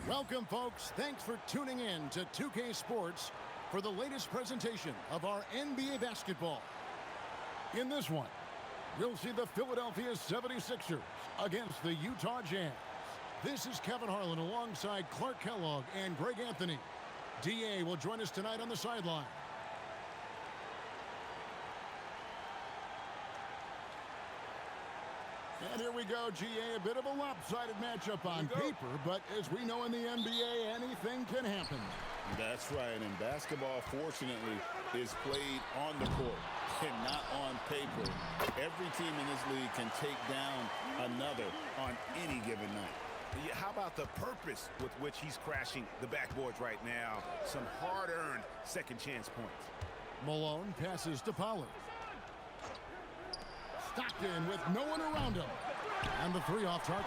Welcome, folks. Thanks for tuning in to 2K Sports for the latest presentation of our NBA basketball. In this one, we'll see the Philadelphia 76ers against the Utah Jazz. This is Kevin Harlan alongside Clark Kellogg and Greg Anthony. DA will join us tonight on the sideline. And here we go, GA. A bit of a lopsided matchup on paper, but as we know in the NBA, anything can happen. That's right, and basketball, fortunately, is played on the court and not on paper. Every team in this league can take down another on any given night. Yeah, how about the purpose with which he's crashing the backboards right now? Some hard-earned second-chance points. Malone passes to Pollard. Stockton with no one around him. And the three off target.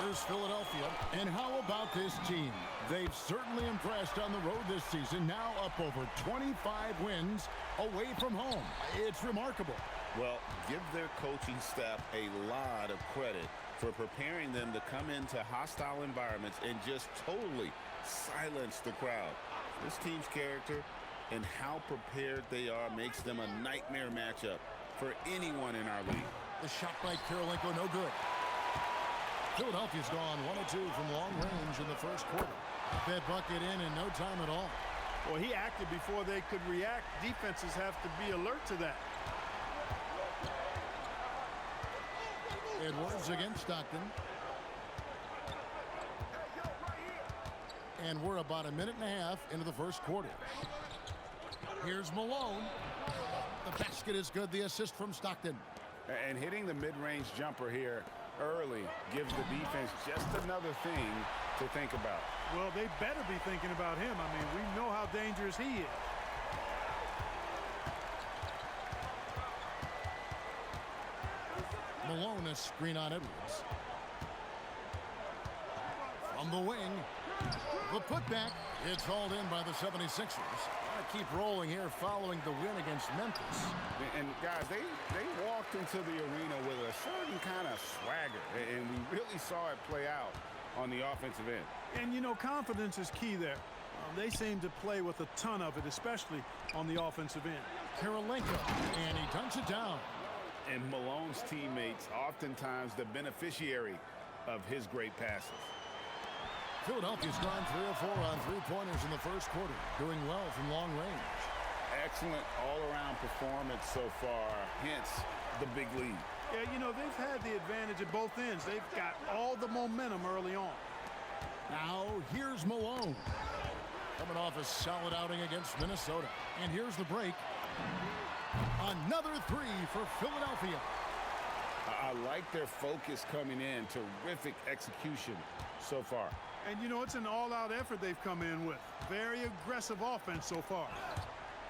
Here's Philadelphia. And how about this team? They've certainly impressed on the road this season. Now up over 25 wins away from home. It's remarkable. Well, give their coaching staff a lot of credit for preparing them to come into hostile environments and just totally silence the crowd. This team's character and how prepared they are makes them a nightmare matchup for anyone in our league. The shot by Kirilenko, no good. Philadelphia's gone 1 of 2 from long range in the first quarter. That bucket in no time at all. Well, he acted before they could react. Defenses have to be alert to that. Edwards against Stockton. And we're about a minute and a half into the first quarter. Here's Malone. The basket is good. The assist from Stockton. And hitting the mid-range jumper here early gives the defense just another thing to think about. Well, they better be thinking about him. I mean, we know how dangerous he is. Malone, a screen on Edwards. From the wing. The putback. It's hauled in by the 76ers. Keep rolling here following the win against Memphis. And guys, they walked into the arena with a certain kind of swagger, and we really saw it play out on the offensive end. And, you know, confidence is key there. They seem to play with a ton of it, especially on the offensive end. Kirilenko, and he dunks it down. And Malone's teammates oftentimes the beneficiary of his great passes. Philadelphia's gone 3 of 4 on three-pointers in the first quarter, doing well from long range. Excellent all-around performance so far, hence the big lead. Yeah, you know, they've had the advantage at both ends. They've got all the momentum early on. Now, here's Malone. Coming off a solid outing against Minnesota. And here's the break. Another three for Philadelphia. I like their focus coming in. Terrific execution so far. And, you know, it's an all-out effort they've come in with. Very aggressive offense so far.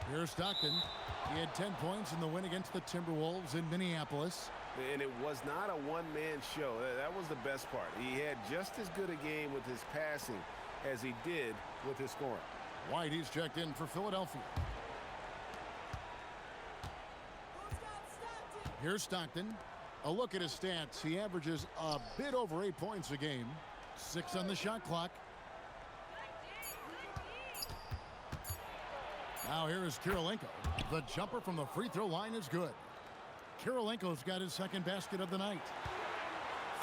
Here's Stockton. He had 10 points in the win against the Timberwolves in Minneapolis. And it was not a one-man show. That was the best part. He had just as good a game with his passing as he did with his scoring. White, he's checked in for Philadelphia. Here's Stockton. A look at his stats. He averages a bit over 8 points a game. 6 on the shot clock. Now here is Kirilenko. The jumper from the free throw line is good. Kirilenko's got his second basket of the night.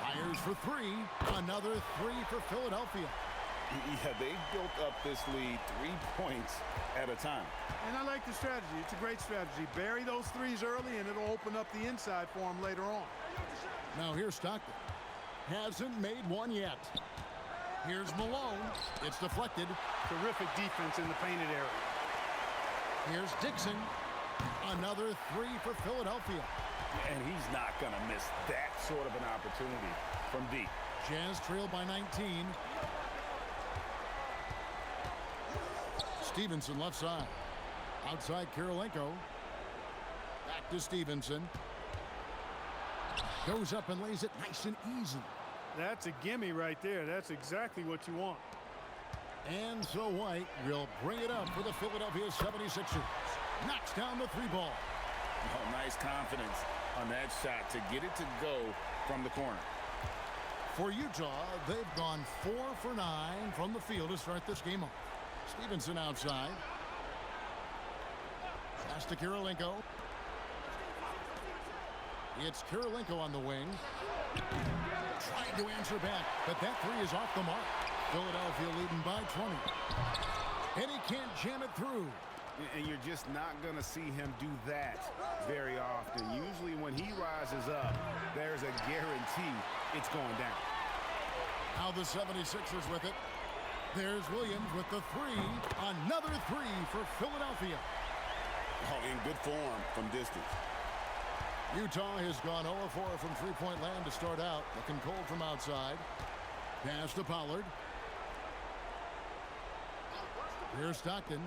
Fires for three. Another three for Philadelphia. Yeah, they built up this lead 3 points at a time. And I like the strategy. It's a great strategy. Bury those threes early, and it'll open up the inside for him later on. Now here's Stockton. Hasn't made one yet. Here's Malone. It's deflected. Terrific defense in the painted area. Here's Dixon. Another three for Philadelphia. And he's not going to miss that sort of an opportunity from deep. Jazz trail by 19. Stevenson left side. Outside Kirilenko. Back to Stevenson. Goes up and lays it nice and easy. That's a gimme right there. That's exactly what you want. And so White will bring it up for the Philadelphia 76ers. Knocks down the three ball. Oh, nice confidence on that shot to get it to go from the corner. For Utah, they've gone 4 for 9 from the field to start this game off. Stevenson outside. Pass to Kirilenko. It's Kirilenko on the wing. Trying to answer back, but that three is off the mark. Philadelphia leading by 20. And he can't jam it through. And you're just not going to see him do that very often. Usually when he rises up, there's a guarantee it's going down. Now the 76ers with it. There's Williams with the three. Another three for Philadelphia. Oh, in good form from distance. Utah has gone 0 4 from three-point land to start out. Looking cold from outside. Pass to Pollard. Here's Stockton.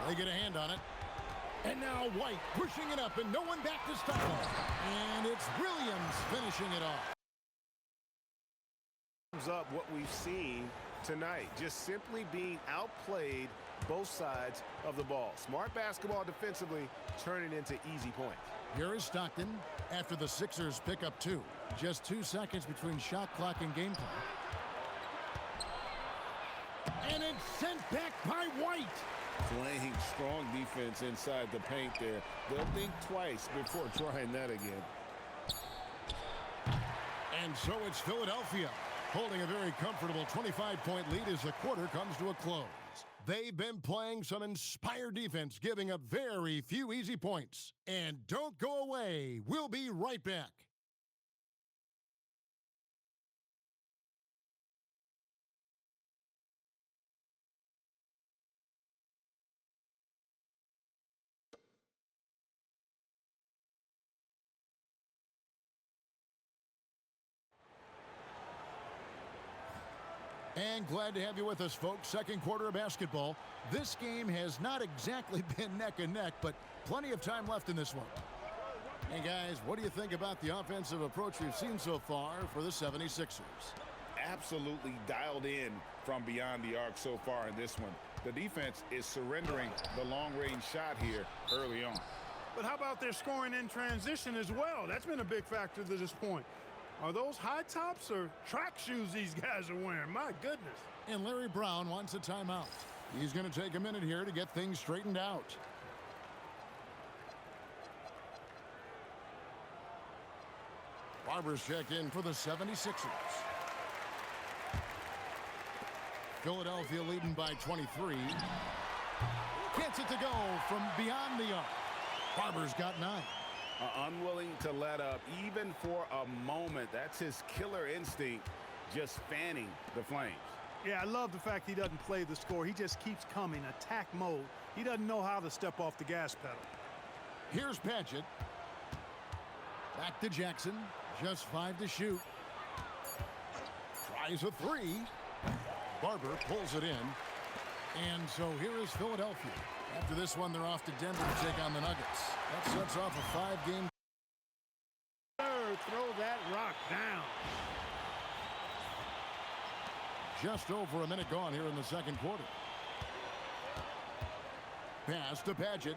They get a hand on it. And now White pushing it up and no one back to stop him. And it's Williams finishing it off. Up what we've seen tonight, just simply being outplayed both sides of the ball. Smart basketball defensively, turning into easy points. Here is Stockton after the Sixers pick up 2. Just 2 seconds between shot clock and game clock. And it's sent back by White. Playing strong defense inside the paint there. They'll think twice before trying that again. And so it's Philadelphia holding a very comfortable 25-point lead as the quarter comes to a close. They've been playing some inspired defense, giving up very few easy points. And don't go away. We'll be right back. And glad to have you with us, folks. Second quarter of basketball. This game has not exactly been neck and neck, but plenty of time left in this one. Hey, guys, what do you think about the offensive approach we've seen so far for the 76ers? Absolutely dialed in from beyond the arc so far in this one. The defense is surrendering the long-range shot here early on. But how about their scoring in transition as well? That's been a big factor to this point. Are those high tops or track shoes these guys are wearing? My goodness. And Larry Brown wants a timeout. He's going to take a minute here to get things straightened out. Barber's check in for the 76ers. Philadelphia leading by 23. Gets it to go from beyond the arc. Barber's got 9. Unwilling to let up even for a moment. That's his killer instinct, just fanning the flames. Yeah, I love the fact he doesn't play the score. He just keeps coming, attack mode. He doesn't know how to step off the gas pedal. Here's Padgett. Back to Jackson. Just 5 to shoot. Tries a 3. Barber pulls it in. And so here is Philadelphia. After this one, they're off to Denver to take on the Nuggets. That sets off a 5-game. Throw that rock down. Just over a minute gone here in the second quarter. Pass to Padgett.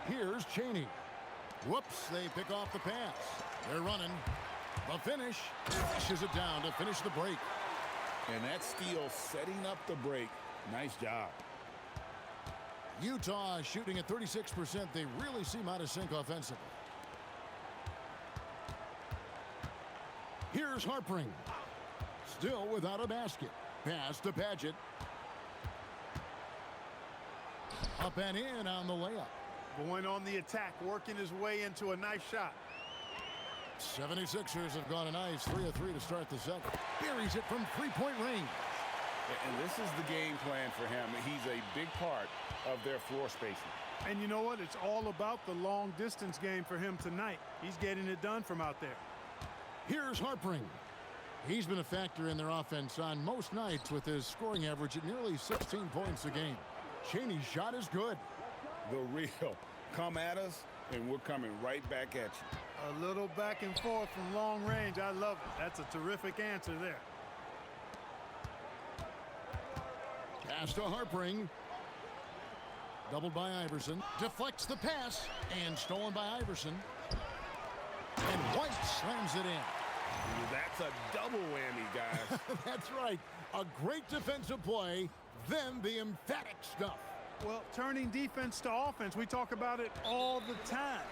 Here's Chaney. Whoops, they pick off the pass. They're running. The finish. Fishes it down to finish the break. And that steal setting up the break. Nice job. Utah shooting at 36%. They really seem out of sync offensively. Here's Harpring. Still without a basket. Pass to Padgett. Up and in on the layup. Going on the attack, working his way into a nice shot. 76ers have gone a nice 3 of 3 to start the second. Buries it from three-point range. And this is the game plan for him. He's a big part of their floor spacing. And you know what? It's all about the long distance game for him tonight. He's getting it done from out there. Here's Harpring. He's been a factor in their offense on most nights with his scoring average at nearly 16 points a game. Chaney's shot is good. The real. Come at us, and we're coming right back at you. A little back and forth from long range. I love it. That's a terrific answer there. Pass to Harpring. Doubled by Iverson. Deflects the pass and stolen by Iverson. And White slams it in. That's a double whammy, guys. That's right. A great defensive play, then the emphatic stuff. Well, turning defense to offense, we talk about it all the time.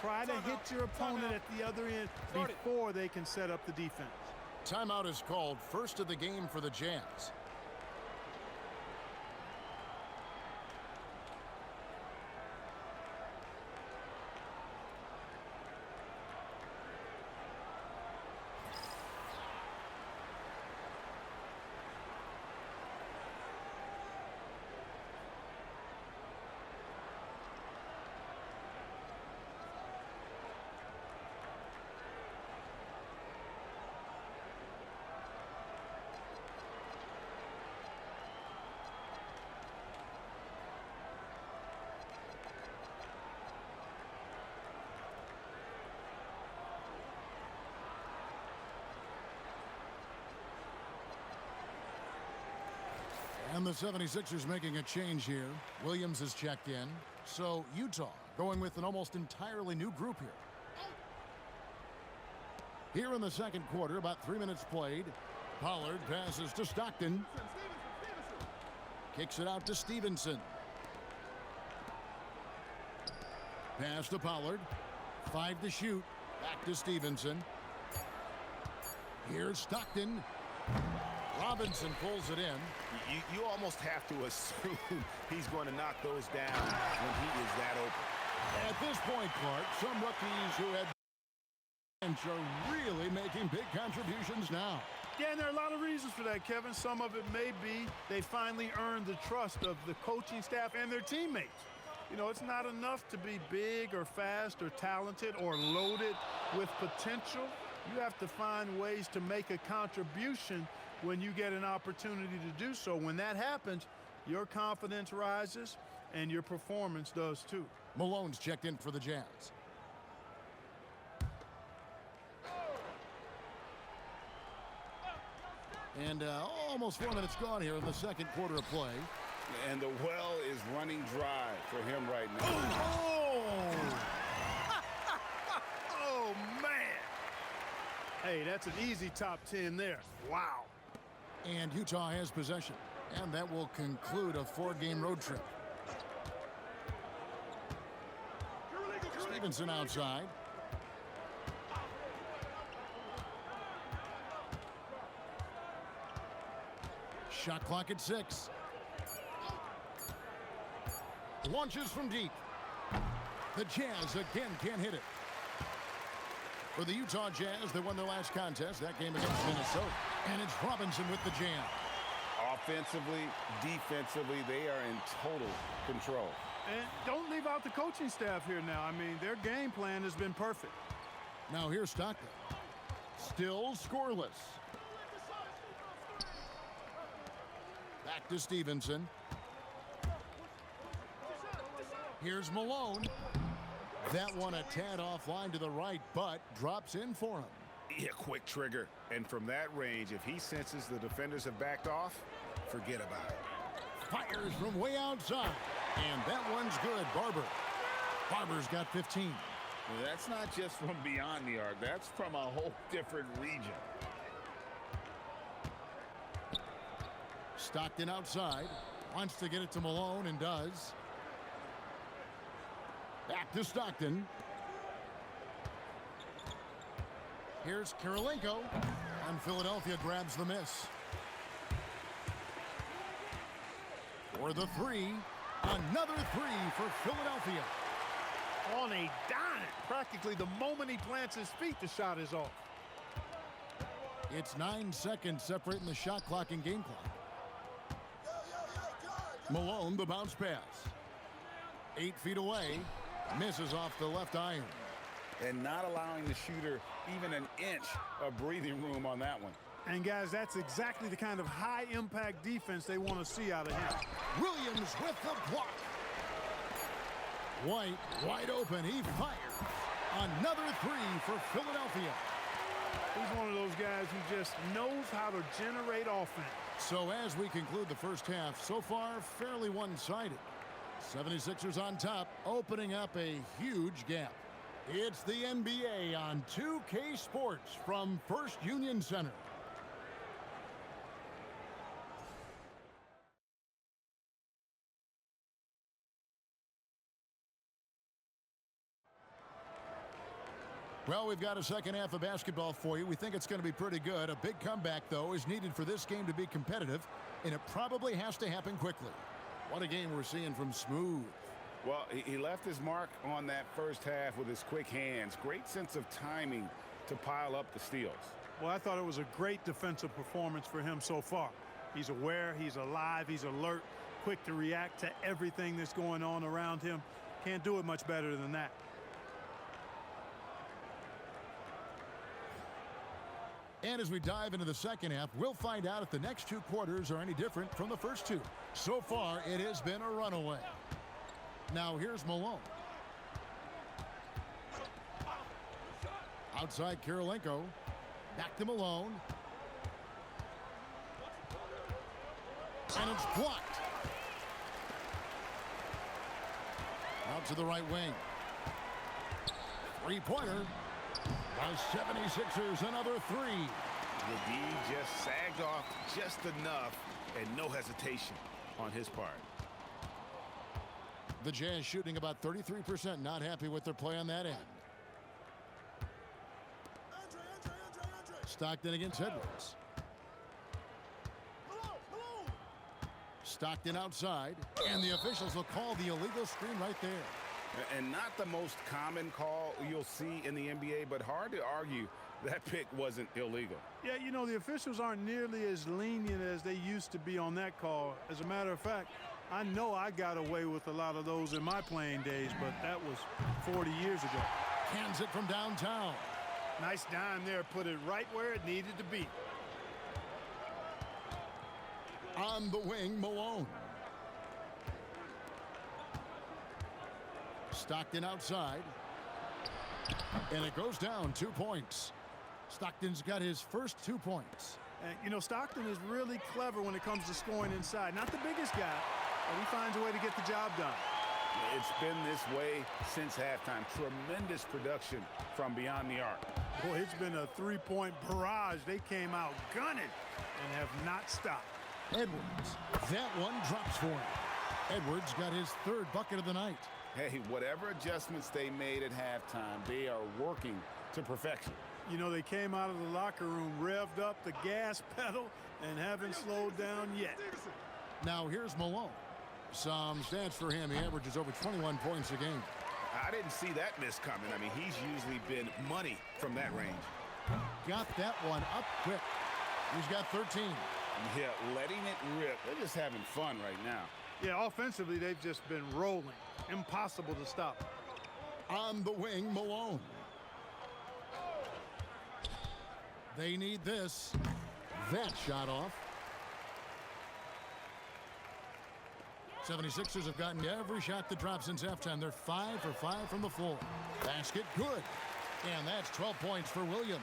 Try to hit your opponent at the other end before they can set up the defense. Timeout is called, first of the game for the Jazz. And the 76ers making a change here. Williams is checked in. So Utah going with an almost entirely new group here. Here in the second quarter, about 3 minutes played. Pollard passes to Stockton. Kicks it out to Stevenson. Pass to Pollard. 5 to shoot. Back to Stevenson. Here's Stockton. Robinson pulls it in. You almost have to assume he's going to knock those down when he is that open. At this point, Clark, some rookies who had bench are really making big contributions now. Yeah, and there are a lot of reasons for that, Kevin. Some of it may be they finally earned the trust of the coaching staff and their teammates. You know, it's not enough to be big or fast or talented or loaded with potential. You have to find ways to make a contribution when you get an opportunity to do so. When that happens, your confidence rises and your performance does too. Malone's checked in for the Jazz. And almost 4 minutes gone here in the second quarter of play. And the well is running dry for him right now. Oh! Oh, man. Hey, that's an easy top 10 there. Wow. And Utah has possession. And that will conclude a 4-game road trip. Stevenson outside. Shot clock at 6. Launches from deep. The Jazz again can't hit it. For the Utah Jazz, they won their last contest. That game against Minnesota. And it's Robinson with the jam. Offensively, defensively, they are in total control. And don't leave out the coaching staff here now. I mean, their game plan has been perfect. Now here's Stockton. Still scoreless. Back to Stevenson. Here's Malone. That one a tad offline to the right, but drops in for him. Yeah, quick trigger. And from that range, if he senses the defenders have backed off, forget about it. Fires from way outside. And that one's good. Barber's got 15. Well, that's not just from beyond the arc. That's from a whole different region. Stockton outside. Wants to get it to Malone and does. Back to Stockton. Here's Kirilenko. And Philadelphia grabs the miss. For the 3. Another 3 for Philadelphia. On a dime. Practically the moment he plants his feet, the shot is off. It's 9 seconds separating the shot clock and game clock. Malone, the bounce pass. 8 feet away. Misses off the left iron. And not allowing the shooter even an inch of breathing room on that one. And guys, that's exactly the kind of high impact defense they want to see out of him. Williams with the block. White wide open. He fires. Another 3 for Philadelphia. He's one of those guys who just knows how to generate offense. So as we conclude the first half, so far fairly one-sided. 76ers on top, opening up a huge gap. It's the NBA on 2K Sports from First Union Center. Well, we've got a second half of basketball for you. We think it's going to be pretty good. A big comeback, though, is needed for this game to be competitive, and it probably has to happen quickly. What a game we're seeing from Smooth. Well, he left his mark on that first half with his quick hands. Great sense of timing to pile up the steals. Well, I thought it was a great defensive performance for him so far. He's aware, he's alive, he's alert, quick to react to everything that's going on around him. Can't do it much better than that. And as we dive into the second half, we'll find out if the next two quarters are any different from the first two. So far, it has been a runaway. Now here's Malone. Outside Kirilenko. Back to Malone. And it's blocked. Out to the right wing. Three-pointer. The 76ers another three. The D just sagged off just enough and no hesitation on his part. The Jazz shooting about 33%, not happy with their play on that end. Stockton against Edwards. Stockton outside, and the officials will call the illegal screen right there. And not the most common call you'll see in the NBA, but hard to argue that pick wasn't illegal. Yeah, you know, the officials aren't nearly as lenient as they used to be on that call. As a matter of fact, I know I got away with a lot of those in my playing days, but that was 40 years ago. Cans it from downtown. Nice dime there, put it right where it needed to be. On the wing, Malone. Stockton outside. And it goes down 2 points. Stockton's got his first 2 points. And, you know, Stockton is really clever when it comes to scoring inside. Not the biggest guy, but he finds a way to get the job done. It's been this way since halftime. Tremendous production from beyond the arc. Boy, it's been a three-point barrage. They came out gunning and have not stopped. Edwards. That one drops for him. Edwards got his third bucket of the night. Hey, whatever adjustments they made at halftime, they are working to perfection. You know, they came out of the locker room, revved up the gas pedal, and haven't slowed down yet. Now here's Malone. Some stats for him. He averages over 21 points a game. I didn't see that miss coming. I mean, he's usually been money from that range. Got that one up quick. He's got 13. Yeah, letting it rip. They're just having fun right now. Yeah, offensively, they've just been rolling. Impossible to stop. On the wing, Malone. They need this. That shot off. 76ers have gotten every shot that dropped since halftime. They're 5 for 5 from the floor. Basket good. And that's 12 points for Williams.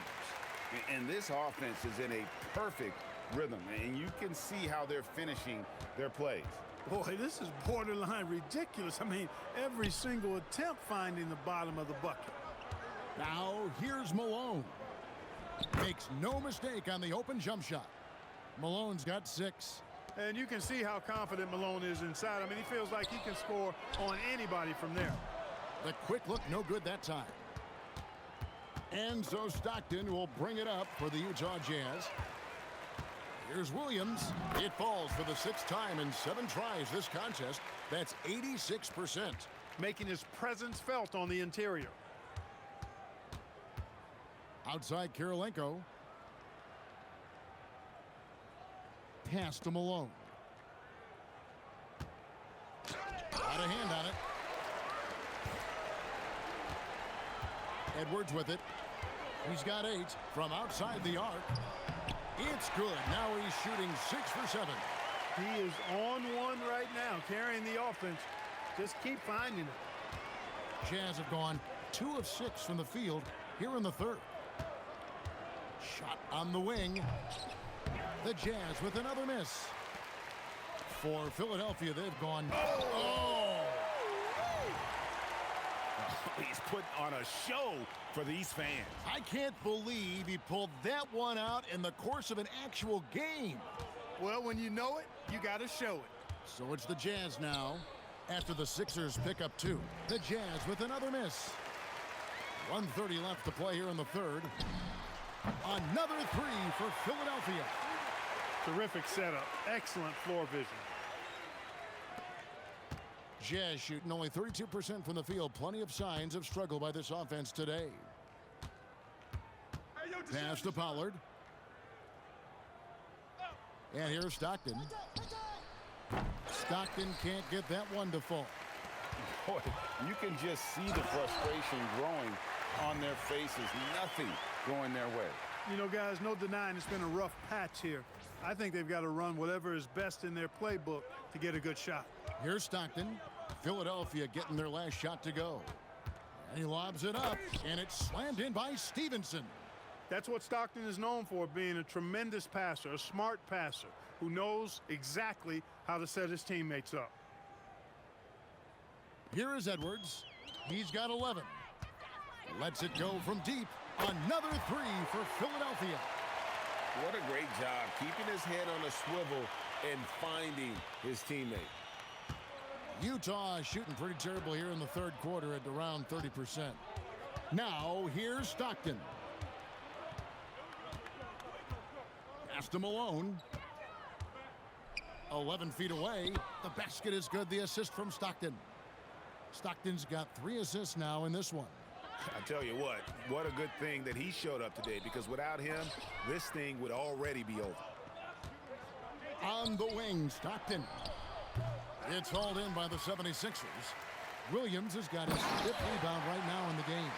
And this offense is in a perfect rhythm, and you can see how they're finishing their plays. Boy, this is borderline ridiculous. I mean, every single attempt finding the bottom of the bucket. Now here's Malone. Makes no mistake on the open jump shot. Malone's got 6. And you can see how confident Malone is inside. I mean, he feels like he can score on anybody from there. The quick look, no good that time. And so Stockton will bring it up for the Utah Jazz. Here's Williams. It falls for the 6th time in 7 tries this contest. That's 86%. Making his presence felt on the interior. Outside Kirilenko. Pass to Malone. Got a hand on it. Edwards with it. He's got 8 from outside the arc. It's good. Now he's shooting 6 for 7. He is on one right now, carrying the offense. Just keep finding it. Jazz have gone 2 of 6 from the field here in the third. Shot on the wing. The Jazz with another miss. For Philadelphia, they've gone. Oh! He's putting on a show for these fans. I can't believe he pulled that one out in the course of an actual game. Well, when you know it, you got to show it. So it's the Jazz now after the Sixers pick up 2. The Jazz with another miss. 1:30 left to play here in the third. Another 3 for Philadelphia. Terrific setup. Excellent floor vision. Jazz shooting only 32% from the field. Plenty of signs of struggle by this offense today. Pass to Pollard. And here's Stockton. Stockton can't get that one to fall. Boy, you can just see the frustration growing on their faces. Nothing going their way. You know, guys, no denying it's been a rough patch here. I think they've got to run whatever is best in their playbook to get a good shot. Here's Stockton. Philadelphia getting their last shot to go. And he lobs it up, and it's slammed in by Stevenson. That's what Stockton is known for, being a tremendous passer, a smart passer, who knows exactly how to set his teammates up. Here is Edwards. He's got 11. Lets it go from deep. Another 3 for Philadelphia. What a great job keeping his head on a swivel and finding his teammate. Utah is shooting pretty terrible here in the third quarter at around 30%. Now, here's Stockton. Pass to Malone. 11 feet away. The basket is good. The assist from Stockton. Stockton's got 3 assists now in this one. I tell you what a good thing that he showed up today, because without him, this thing would already be over. On the wing, Stockton. It's hauled in by the 76ers. Williams has got his 5th rebound right now in the game.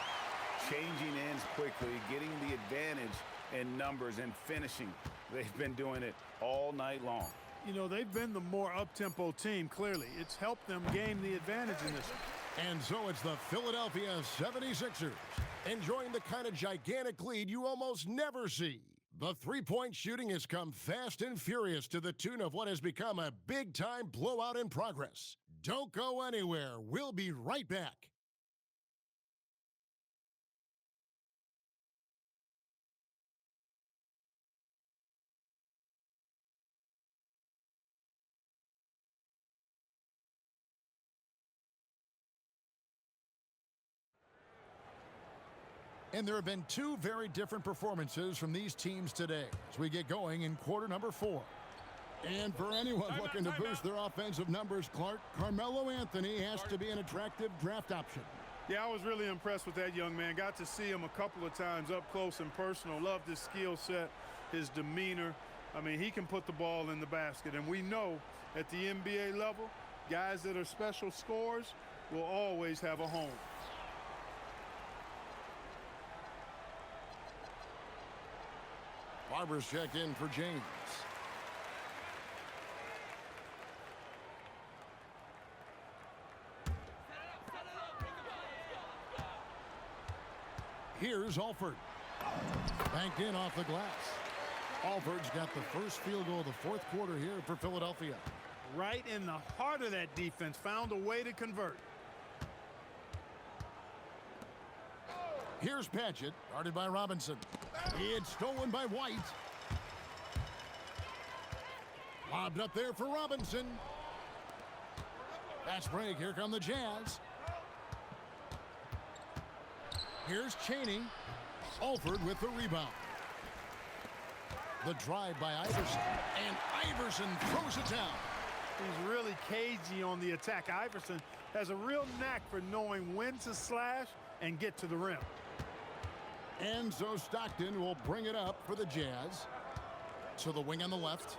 Changing ends quickly, getting the advantage in numbers and finishing. They've been doing it all night long. You know, they've been the more up-tempo team, clearly. It's helped them gain the advantage in this one. And so it's the Philadelphia 76ers enjoying the kind of gigantic lead you almost never see. The three-point shooting has come fast and furious to the tune of what has become a big-time blowout in progress. Don't go anywhere. We'll be right back. And there have been 2 very different performances from these teams today as we get going in quarter number 4. And for anyone looking to boost their offensive numbers, Clark, Carmelo Anthony has to be an attractive draft option. Yeah, I was really impressed with that young man. Got to see him a couple of times up close and personal. Loved his skill set, his demeanor. I mean, he can put the ball in the basket. And we know at the NBA level, guys that are special scorers will always have a home. Barber's checked in for James. Here's Alford. Banked in off the glass. Alford's got the first field goal of the fourth quarter here for Philadelphia. Right in the heart of that defense, found a way to convert. Here's Padgett, guarded by Robinson. It's stolen by White. Lobbed up there for Robinson. Fast break, here come the Jazz. Here's Chaney. Alford with the rebound. The drive by Iverson. And Iverson throws it down. He's really cagey on the attack. Iverson has a real knack for knowing when to slash and get to the rim. And so Stockton will bring it up for the Jazz. To the wing on the left.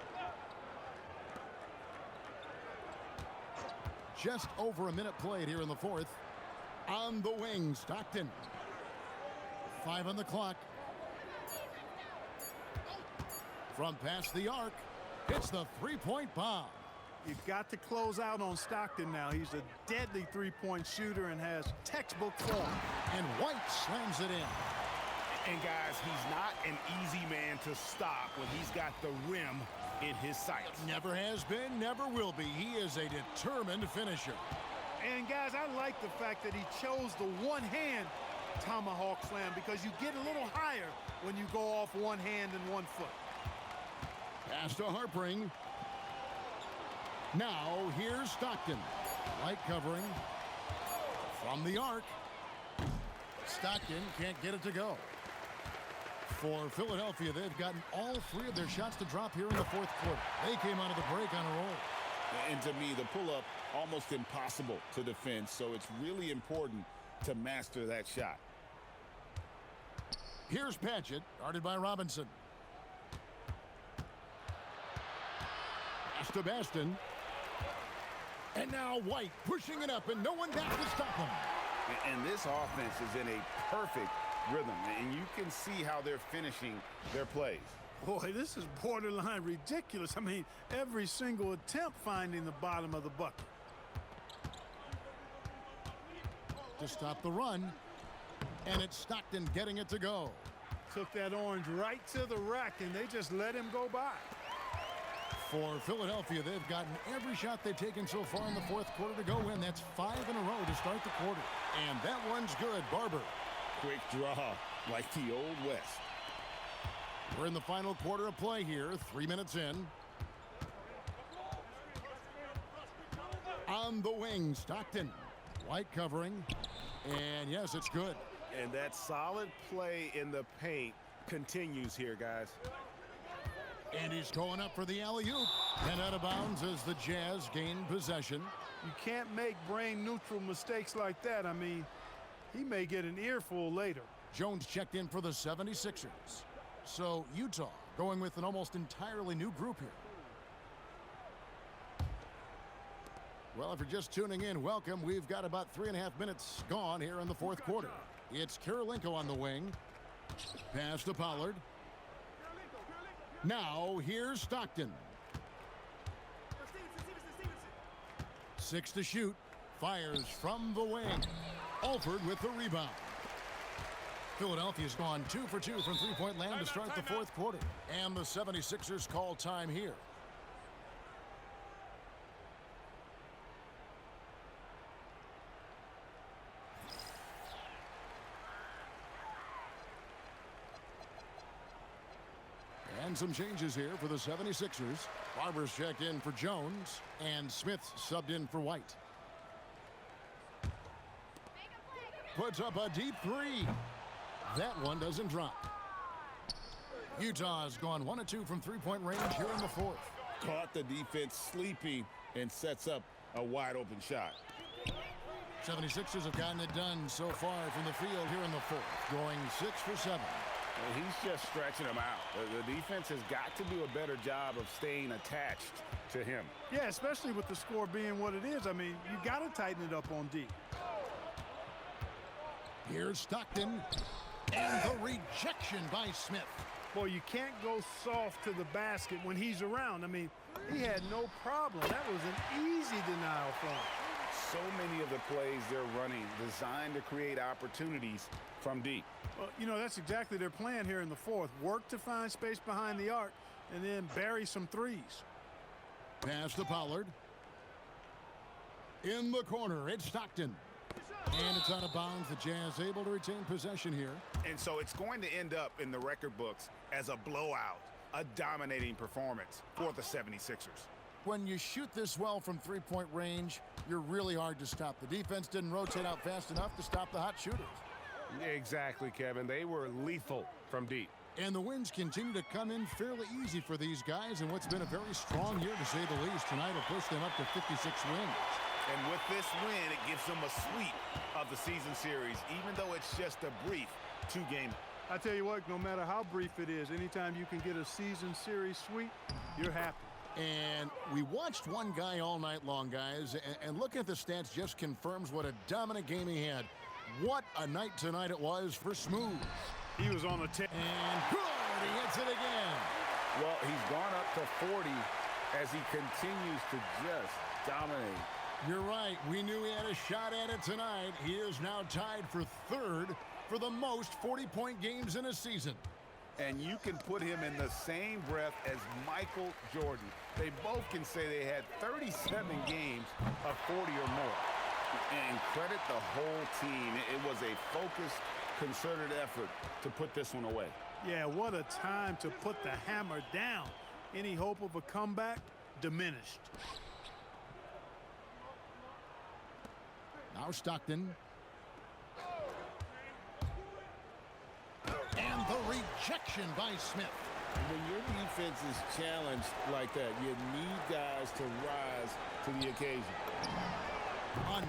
Just over a minute played here in the fourth. On the wing, Stockton. 5 on the clock. From past the arc, it's the three-point bomb. You've got to close out on Stockton now. He's a deadly three-point shooter and has textbook form. And White slams it in. And guys, he's not an easy man to stop when he's got the rim in his sights. Never has been, never will be. He is a determined finisher. And, guys, I like the fact that he chose the one-hand tomahawk slam because you get a little higher when you go off one hand and one foot. Pass to Harpring. Now here's Stockton. Light covering from the arc. Stockton can't get it to go. For Philadelphia, they've gotten all three of their shots to drop here in the fourth quarter. They came out of the break on a roll. And to me, the pull-up almost impossible to defend, so it's really important to master that shot. Here's Padgett, guarded by Robinson. Pass to Baston. And now White pushing it up, and no one back to stop him. And this offense is in a perfect rhythm, and you can see how they're finishing their plays. Boy, this is borderline ridiculous. I mean, every single attempt finding the bottom of the bucket. To stop the run, and it's Stockton getting it to go. Took that orange right to the rack, and they just let him go by. For Philadelphia, they've gotten every shot they've taken so far in the fourth quarter to go in. That's 5 in a row to start the quarter. And that one's good. Barber. Quick draw, like the old West. We're in the final quarter of play here, 3 minutes in. On the wing, Stockton. White covering. And yes, it's good. And that solid play in the paint continues here, guys. And he's going up for the alley-oop. And out of bounds as the Jazz gain possession. You can't make brain-neutral mistakes like that. I mean, he may get an earful later. Jones checked in for the 76ers. So Utah going with an almost entirely new group here. Well, if you're just tuning in, welcome. We've got about 3.5 minutes gone here in the fourth quarter. It's Kirilenko on the wing. Pass to Pollard. Now here's Stockton. 6 to shoot. Fires from the wing. Alford with the rebound. Philadelphia's gone 2 for 2 from three-point land to start the fourth quarter. And the 76ers call time here. And some changes here for the 76ers. Barber's checked in for Jones, and Smith subbed in for White. Puts up a deep three. That one doesn't drop. Utah's gone 1 of 2 from three-point range here in the fourth. Caught the defense sleeping and sets up a wide-open shot. 76ers have gotten it done so far from the field here in the fourth, going 6 for 7. And he's just stretching them out. The defense has got to do a better job of staying attached to him. Yeah, especially with the score being what it is. I mean, you got to tighten it up on D. Here's Stockton, and the rejection by Smith. Boy, you can't go soft to the basket when he's around. I mean, he had no problem. That was an easy denial for him. So many of the plays they're running designed to create opportunities from deep. Well, you know, that's exactly their plan here in the fourth. Work to find space behind the arc and then bury some threes. Pass to Pollard. In the corner, it's Stockton. And it's out of bounds. The Jazz able to retain possession here. And so it's going to end up in the record books as a blowout, a dominating performance for the 76ers. When you shoot this well from three-point range, you're really hard to stop. The defense didn't rotate out fast enough to stop the hot shooters. Exactly, Kevin. They were lethal from deep. And the wins continue to come in fairly easy for these guys in what's been a very strong year, to say the least. Tonight will push them up to 56 wins. And with this win, it gives them a sweep of the season series, even though it's just a brief 2-game. I tell you what, no matter how brief it is, anytime you can get a season series sweep, you're happy. And we watched one guy all night long, guys, and looking at the stats just confirms what a dominant game he had. What a night tonight it was for Smooth. He was on a tear. And good, he hits it again. Well, he's gone up to 40 as he continues to just dominate. You're right. We knew he had a shot at it tonight. He is now tied for third for the most 40-point games in a season. And you can put him in the same breath as Michael Jordan. They both can say they had 37 games of 40 or more. And credit the whole team. It was a focused, concerted effort to put this one away. Yeah, what a time to put the hammer down. Any hope of a comeback diminished. Now Stockton. And the rejection by Smith. When your defense is challenged like that, you need guys to rise to the occasion.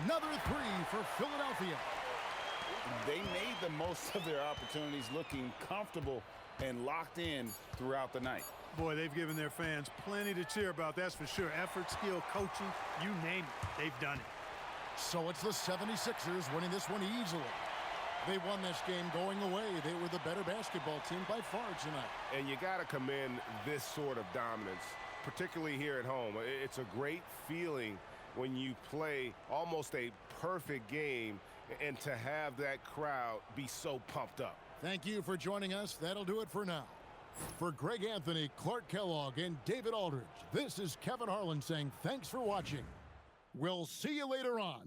Another three for Philadelphia. They made the most of their opportunities, looking comfortable and locked in throughout the night. Boy, they've given their fans plenty to cheer about, that's for sure. Effort, skill, coaching, you name it, they've done it. So it's the 76ers winning this one easily. They won this game going away. They were the better basketball team by far tonight. And you got to commend this sort of dominance, particularly here at home. It's a great feeling when you play almost a perfect game and to have that crowd be so pumped up. Thank you for joining us. That'll do it for now. For Greg Anthony, Clark Kellogg, and David Aldridge, this is Kevin Harlan saying thanks for watching. We'll see you later on.